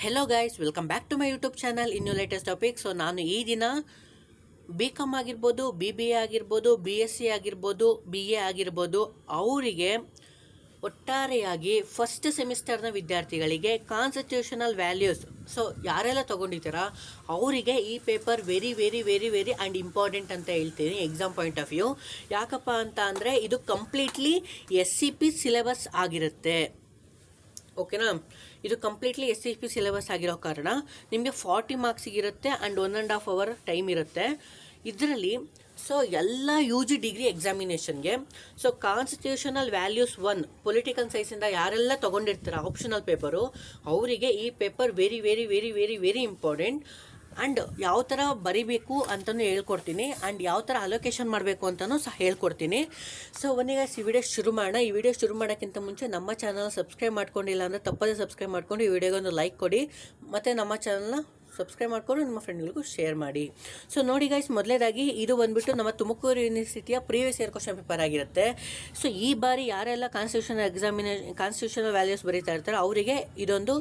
Hello guys, welcome back to my YouTube channel. ಇನ್ನು latest topic. So ನಾನು ಈ ದಿನ BCom ಆಗಿರ್ಬೋದು, BBA ಆಗಿರ್ಬೋದು, BSc ಆಗಿರ್ಬೋದು, BA ಆಗಿರ್ಬೋದು, ಅವರಿಗೆ ಒಟ್ಟಾರೆಯಾಗಿ ಫಸ್ಟ್ ಸೆಮಿಸ್ಟರ್ನ ವಿದ್ಯಾರ್ಥಿಗಳಿಗೆ ಕಾನ್ಸ್ಟಿಟ್ಯೂಷನಲ್ ವ್ಯಾಲ್ಯೂಸ್, ಸೊ ಯಾರೆಲ್ಲ ತೊಗೊಂಡಿದ್ದೀರಾ ಅವರಿಗೆ ಈ paper very very very very and important ಅಂತ ಹೇಳ್ತೀನಿ ಎಕ್ಸಾಮ್ ಪಾಯಿಂಟ್ ಆಫ್ ವ್ಯೂ. ಯಾಕಪ್ಪ ಅಂತ ಅಂದರೆ ಇದು ಕಂಪ್ಲೀಟ್ಲಿ SCP ಸಿಲೆಬಸ್ ಆಗಿರುತ್ತೆ. ಓಕೆನಾ, ಇದು ಕಂಪ್ಲೀಟ್ಲಿ SCP ಸಿಲೆಬಸ್ ಆಗಿರೋ ಕಾರಣ ನಿಮಗೆ 40 ಮಾರ್ಕ್ಸಿಗಿರುತ್ತೆ ಆ್ಯಂಡ್ 1.5 hour ಟೈಮ್ ಇರುತ್ತೆ ಇದರಲ್ಲಿ. ಸೊ ಎಲ್ಲ UG ಡಿಗ್ರಿ ಎಕ್ಸಾಮಿನೇಷನ್ಗೆ ಸೊ ಕಾನ್ಸ್ಟಿಟ್ಯೂಷನಲ್ ವ್ಯಾಲ್ಯೂಸ್ 1 ಪೊಲಿಟಿಕಲ್ ಸೈನ್ಸಿಂದ ಯಾರೆಲ್ಲ ತೊಗೊಂಡಿರ್ತೀರ ಆಪ್ಷನಲ್ ಪೇಪರು ಅವರಿಗೆ ಈ paper very very very very very important. And ಯಾವ ಥರ ಬರಿಬೇಕು ಅಂತಲೂ ಹೇಳ್ಕೊಡ್ತೀನಿ ಆ್ಯಂಡ್ ಯಾವ ಥರ ಅಲೋಕೇಶನ್ ಮಾಡಬೇಕು ಅಂತಲೂ ಸಹ ಹೇಳ್ಕೊಡ್ತೀನಿ. ಸೊ ಒಂದೀಗ ಈ ವಿಡಿಯೋ ಶುರು ಮಾಡೋಣ. ಈ ವಿಡಿಯೋ ಶುರು ಮಾಡೋಕ್ಕಿಂತ ಮುಂಚೆ ನಮ್ಮ ಚಾನಲ್ ಸಬ್ಸ್ಕ್ರೈಬ್ ಮಾಡ್ಕೊಂಡಿಲ್ಲ ಅಂದರೆ ತಪ್ಪದೇ ಸಬ್ಸ್ಕ್ರೈಬ್ ಮಾಡ್ಕೊಂಡು ಈ ವಿಡಿಯೋಗೊಂದು ಲೈಕ್ ಕೊಡಿ ಮತ್ತು ನಮ್ಮ ಚಾನಲ್ನ ಸಬ್ಸ್ಕ್ರೈಬ್ ಮಾಡಿಕೊಂಡು ನಿಮ್ಮ ಫ್ರೆಂಡ್ಗಳಿಗೂ ಶೇರ್ ಮಾಡಿ. ಸೊ ನೋಡಿ ಗೈಸ್, ಮೊದಲೇದಾಗಿ ಇದು ಬಂದುಬಿಟ್ಟು ನಮ್ಮ ತುಮಕೂರು ಯೂನಿವರ್ಸಿಟಿಯ ಪ್ರೀವಿಯಸ್ ಇಯರ್ ಕ್ವಶನ್ ಪೇಪರ್ ಆಗಿರುತ್ತೆ. ಸೊ ಈ ಬಾರಿ ಯಾರೆಲ್ಲ ಕಾನ್ಸ್ಟಿಟ್ಯೂಷನಲ್ ವ್ಯಾಲ್ಯೂಸ್ ಬರೀತಾ ಇರ್ತಾರೆ ಅವರಿಗೆ ಇದೊಂದು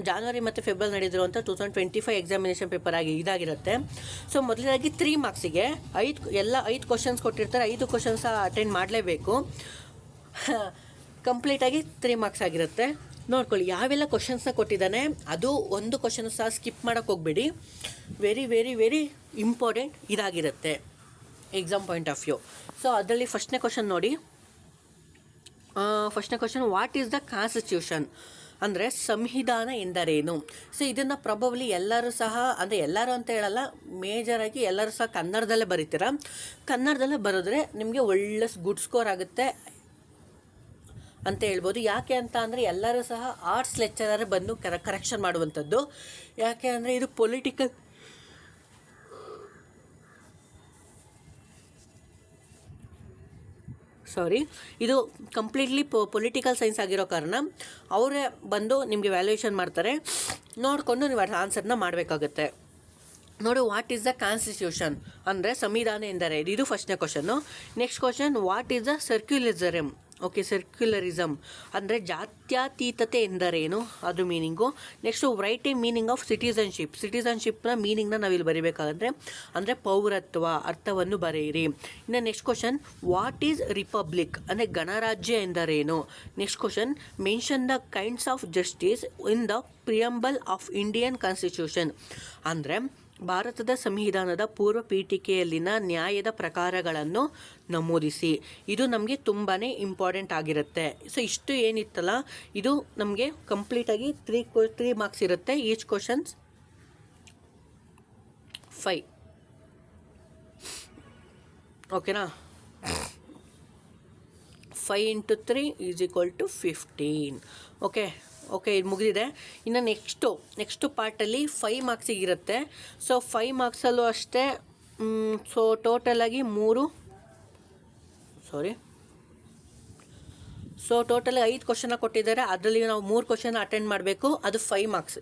ಜಾನ್ವರಿ ಮತ್ತು ಫೆಬ್ರವರಿ ನಡೆದಿರುವಂಥ 2025 ಎಕ್ಸಾಮಿನೇಷನ್ ಪೇಪರ್ ಇದಾಗಿರುತ್ತೆ. ಸೊ ಮೊದಲೇದಾಗಿ 3 ಮಾರ್ಕ್ಸಿಗೆ 5 ಕ್ವಶನ್ಸ್ ಕೊಟ್ಟಿರ್ತಾರೆ. 5 ಕ್ವಶನ್ಸ್ ಅಟೆಂಡ್ ಮಾಡಲೇಬೇಕು. ಕಂಪ್ಲೀಟಾಗಿ 3 ಮಾರ್ಕ್ಸ್ ಆಗಿರುತ್ತೆ. ನೋಡ್ಕೊಳ್ಳಿ ಯಾವೆಲ್ಲ ಕ್ವಶನ್ಸ್ನ ಕೊಟ್ಟಿದ್ದಾನೆ, ಅದು ಒಂದು ಕ್ವಶನ್ ಸಹ ಸ್ಕಿಪ್ ಮಾಡೋಕ್ಕೆ ಹೋಗಬೇಡಿ. ವೆರಿ ವೆರಿ ವೆರಿ ಇಂಪಾರ್ಟೆಂಟ್ ಇದಾಗಿರುತ್ತೆ exam point of view. So ಅದರಲ್ಲಿ ಫಸ್ಟ್ನೇ ಕ್ವಶನ್ ನೋಡಿ. ಫಸ್ಟ್ನೇ question, what is the constitution ಅಂದರೆ ಸಂವಿಧಾನ ಎಂದರೇನು? ಸೊ ಇದನ್ನು ಪ್ರಾಬಬ್ಲಿ ಎಲ್ಲರೂ ಸಹ, ಅಂದರೆ ಎಲ್ಲರೂ ಅಂತ ಹೇಳಲ್ಲ, ಮೇಜರಾಗಿ ಎಲ್ಲರೂ ಸಹ ಕನ್ನಡದಲ್ಲೇ ಬರೀತೀರ. ಕನ್ನಡದಲ್ಲೇ ಬರೆದ್ರೆ ನಿಮಗೆ ಒಳ್ಳೆ ಗುಡ್ ಸ್ಕೋರ್ ಆಗುತ್ತೆ ಅಂತ ಹೇಳ್ಬೋದು. ಯಾಕೆ ಅಂತ ಅಂದರೆ ಎಲ್ಲರೂ ಸಹ ಆರ್ಟ್ಸ್ ಲೆಕ್ಚರರ್ ಬಂದು ಕರೆಕ್ಷನ್ ಮಾಡುವಂಥದ್ದು. ಯಾಕೆ ಅಂದರೆ ಇದು ಇದು ಕಂಪ್ಲೀಟ್ಲಿ ಪೊಲಿಟಿಕಲ್ ಸೈನ್ಸ್ ಆಗಿರೋ ಕಾರಣ ಅವರೇ ಬಂದು ನಿಮಗೆ ವ್ಯಾಲ್ಯೂಯೇಷನ್ ಮಾಡ್ತಾರೆ. ನೋಡಿಕೊಂಡು ನೀವು ಆನ್ಸರ್ನ ಮಾಡಬೇಕಾಗುತ್ತೆ. ನೋಡಿ, ವಾಟ್ ಈಸ್ ದ ಕಾನ್ಸ್ಟಿಟ್ಯೂಷನ್ ಅಂದರೆ ಸಂವಿಧಾನ ಎಂದರೆ ಇದು ಫಸ್ಟ್ನೇ question. Next question, what is the secularism? Secularism ಅಂದರೆ ಜಾತ್ಯತೀತತೆ ಎಂದರೇನು, ಅದು meaning. Next write a meaning of ಸಿಟಿಸನ್ಶಿಪ್ನ ಮೀನಿಂಗ್ನ ನಾವಿಲ್ಲಿ ಬರೀಬೇಕಾಗಂದರೆ ಅಂದರೆ ಪೌರತ್ವ ಅರ್ಥವನ್ನು ಬರೆಯಿರಿ. ಇನ್ನು next question, what is republic ಅಂದರೆ ಗಣರಾಜ್ಯ ಎಂದರೇನು? Next question, mention the kinds of justice in the preamble of Indian constitution ಅಂದರೆ ಭಾರತದ ಸಂವಿಧಾನದ ಪೂರ್ವ ಪೀಠಿಕೆಯಲ್ಲಿನ ನ್ಯಾಯದ ಪ್ರಕಾರಗಳನ್ನು ನಮೂದಿಸಿ. ಇದು ನಮಗೆ ತುಂಬಾ ಇಂಪಾರ್ಟೆಂಟ್ ಆಗಿರುತ್ತೆ. ಸೊ ಇಷ್ಟು ಏನಿತ್ತಲ್ಲ ಇದು ನಮಗೆ ಕಂಪ್ಲೀಟಾಗಿ 3 ಮಾರ್ಕ್ಸ್ ಇರುತ್ತೆ. Each questions 5. ಓಕೆನಾ, 5 × 3 = 15. ಓಕೆ, ಇದು ಮುಗಿದಿದೆ. ಇನ್ನು ನೆಕ್ಸ್ಟು ಪಾರ್ಟಲ್ಲಿ 5 ಮಾರ್ಕ್ಸಿಗಿರುತ್ತೆ. ಸೊ 5 ಮಾರ್ಕ್ಸಲ್ಲೂ ಅಷ್ಟೇ. ಸೊ ಟೋಟಲಾಗಿ 5 ಕ್ವಶನ್ನ ಕೊಟ್ಟಿದ್ದಾರೆ. ಅದರಲ್ಲಿ ನಾವು 3 ಕ್ವಶನ್ ಅಟೆಂಡ್ ಮಾಡಬೇಕು. ಅದು 5 ಮಾರ್ಕ್ಸ್.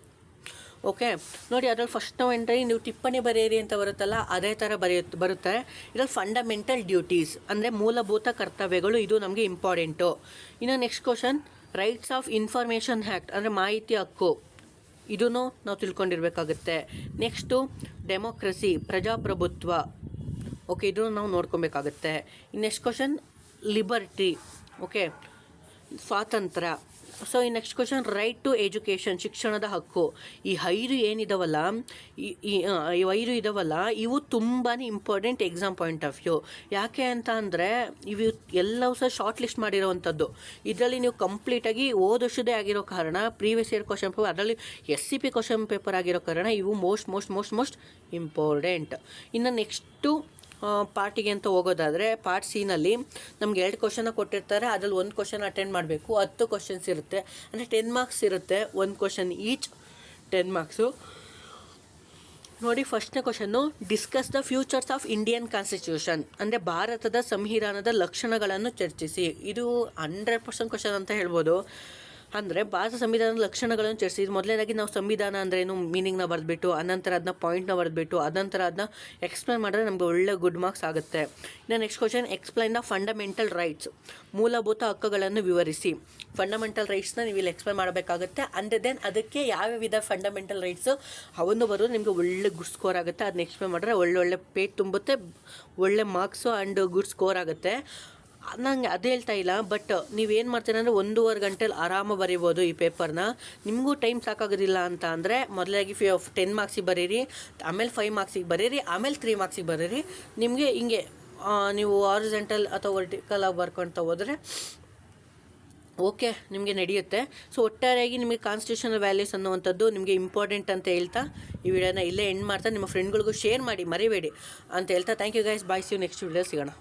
ಓಕೆ ನೋಡಿ, ಅದರಲ್ಲಿ ಫಸ್ಟ್ ನಾವು ಎಂಟ್ರಿ ನೀವು ಟಿಪ್ಪಣಿ ಬರೆಯಿರಿ ಅಂತ ಬರುತ್ತಲ್ಲ, ಅದೇ ಥರ ಬರುತ್ತೆ. ಇದರಲ್ಲಿ ಫಂಡಮೆಂಟಲ್ ಡ್ಯೂಟೀಸ್ ಅಂದರೆ ಮೂಲಭೂತ ಕರ್ತವ್ಯಗಳು, ಇದು ನಮಗೆ ಇಂಪಾರ್ಟೆಂಟು. ಇನ್ನು next question, rights of information act ಅಂದರೆ ಮಾಹಿತಿ ಹಕ್ಕು, ಇದನ್ನು ನಾವು ತಿಳ್ಕೊಂಡಿರ್ಬೇಕಾಗುತ್ತೆ. ನೆಕ್ಸ್ಟು ಡೆಮೋಕ್ರಸಿ ಪ್ರಜಾಪ್ರಭುತ್ವ, ಇದನ್ನು ನಾವು ನೋಡ್ಕೊಬೇಕಾಗುತ್ತೆ. ಇನ್ನು ನೆಕ್ಸ್ಟ್ ಕ್ವಶನ್, ಲಿಬರ್ಟಿ, ಸ್ವಾತಂತ್ರ್ಯ. ಸೊ ಈ next question, right to education ಶಿಕ್ಷಣದ ಹಕ್ಕು. ಈ 5 ಏನಿದಾವಲ್ಲ ಇವು ತುಂಬಾ important exam point of view. ಯಾಕೆ ಅಂತ ಅಂದರೆ ಇವು ಎಲ್ಲವೂ ಸಹ ಶಾರ್ಟ್ ಲಿಸ್ಟ್ ಮಾಡಿರೋವಂಥದ್ದು. ಇದರಲ್ಲಿ ನೀವು ಕಂಪ್ಲೀಟಾಗಿ ಹೋದ ವರ್ಷದೇ ಆಗಿರೋ ಕಾರಣ ಪ್ರೀವಿಯಸ್ ಇಯರ್ ಕ್ವಶನ್ ಪೇಪರ್, ಅದರಲ್ಲಿ SCP ಕ್ವಶನ್ ಪೇಪರ್ ಆಗಿರೋ ಕಾರಣ ಇವು ಮೋಸ್ಟ್ ಇಂಪಾರ್ಟೆಂಟ್. ಇನ್ನು ನೆಕ್ಸ್ಟು ಪಾರ್ಟಿಗೆ ಅಂತ ಹೋಗೋದಾದರೆ ಪಾರ್ಟ್ ಸಿನಲ್ಲಿ ನಮ್ಗೆ 2 ಕ್ವಶನ್ನ ಕೊಟ್ಟಿರ್ತಾರೆ. ಅದರಲ್ಲಿ 1 ಕ್ವಶನ್ ಅಟೆಂಡ್ ಮಾಡಬೇಕು. 10 ಕ್ವಶನ್ಸ್ ಇರುತ್ತೆ, ಅಂದರೆ 10 ಮಾರ್ಕ್ಸ್ ಇರುತ್ತೆ. 1 ಕ್ವಶನ್ ಈಚ್ 10 ಮಾರ್ಕ್ಸು. ನೋಡಿ, ಫಸ್ಟ್ನೇ question, discuss the futures of Indian constitution ಅಂದರೆ ಭಾರತದ ಸಂವಿಧಾನದ ಲಕ್ಷಣಗಳನ್ನು ಚರ್ಚಿಸಿ. ಇದು 100% ಕ್ವಶನ್ ಅಂತ ಹೇಳ್ಬೋದು. ಅಂದರೆ ಭಾರತ ಸಂವಿಧಾನದ ಲಕ್ಷಣಗಳನ್ನು ಚರ್ಚಿಸಿ. ಮೊದಲನೇದಾಗಿ ನಾವು ಸಂವಿಧಾನ ಅಂದ್ರೇನು ಮೀನಿಂಗ್ನ ಬರೆದ್ಬಿಟ್ಟು ಅನಂತರ ಅದನ್ನ ಪಾಯಿಂಟ್ನ ಬರೆದ್ಬಿಟ್ಟು ಅನಂತರ ಅದನ್ನ ಎಕ್ಸ್ಪ್ಲೈನ್ ಮಾಡಿದ್ರೆ ನಮಗೆ ಒಳ್ಳೆ ಗುಡ್ ಮಾರ್ಕ್ಸ್ ಆಗುತ್ತೆ. ಇನ್ನು next question, explain the fundamental rights. ಮೂಲಭೂತ ಹಕ್ಕುಗಳನ್ನು ವಿವರಿಸಿ. ಫಂಡಮೆಂಟಲ್ ರೈಟ್ಸ್ನ ನೀವು ಇಲ್ಲಿ ಎಕ್ಸ್ಪ್ಲೈನ್ ಮಾಡಬೇಕಾಗುತ್ತೆ. ಅಂಡ್ ದೆನ್ ಅದಕ್ಕೆ ಯಾವ್ಯಾವಿಧ ಫಂಡಮೆಂಟಲ್ ರೈಟ್ಸು ಅವನ್ನು ಬರೋದು ನಿಮಗೆ ಒಳ್ಳೆ ಗುಡ್ ಸ್ಕೋರ್ ಆಗುತ್ತೆ. ಅದನ್ನ ಎಕ್ಸ್ಪ್ಲೈನ್ ಮಾಡಿದ್ರೆ ಒಳ್ಳೊಳ್ಳೆ ಪೇಜ್ ತುಂಬುತ್ತೆ, ಒಳ್ಳೆ ಮಾರ್ಕ್ಸು ಆ್ಯಂಡ್ ಗುಡ್ ಸ್ಕೋರ್ ಆಗುತ್ತೆ. ನಂಗೆ ಅದು ಹೇಳ್ತಾ ಇಲ್ಲ, ಬಟ್ ನೀವೇನು ಮಾಡ್ತೀರ ಅಂದರೆ 1.5 ಗಂಟೆಲಿ ಆರಾಮ ಬರೀಬೋದು ಈ ಪೇಪರ್ನ. ನಿಮಗೂ ಟೈಮ್ ಸಾಕಾಗೋದಿಲ್ಲ ಅಂತ ಅಂದರೆ ಮೊದಲಾಗಿ 10 ಮಾರ್ಕ್ಸಿಗೆ ಬರೀರಿ, ಆಮೇಲೆ 5 ಮಾರ್ಕ್ಸಿಗೆ ಬರೀರಿ, ಆಮೇಲೆ 3 ಮಾರ್ಕ್ಸಿಗೆ ಬರೀರಿ. ನಿಮಗೆ ಹಿಂಗೆ ನೀವು ಹಾರಿಜಾಂಟಲ್ ಅಥವಾ ವರ್ಟಿಕಲ್ ಆಗಿ ಬರ್ಕೊಳ್ತಾ ಹೋದರೆ ಓಕೆ ನಿಮಗೆ ನಡೆಯುತ್ತೆ. ಸೊ ಒಟ್ಟಾರೆಯಾಗಿ ನಿಮಗೆ ಕಾನ್ಸ್ಟಿಟ್ಯೂಷನಲ್ ವ್ಯಾಲ್ಯೂಸ್ ಅನ್ನುವಂಥದ್ದು ನಿಮಗೆ ಇಂಪಾರ್ಟೆಂಟ್ ಅಂತ ಹೇಳ್ತಾ ಈ ವಿಡಿಯೋನ ಇಲ್ಲೇ ಎಂಡ್ ಮಾಡ್ತಾ ನಿಮ್ಮ ಫ್ರೆಂಡ್ಗಳಿಗೂ ಶೇರ್ ಮಾಡಿ ಮರಿಬೇಡಿ ಅಂತ ಹೇಳ್ತಾ thank you guys. Bye, see you next video ಸಿಗೋಣ.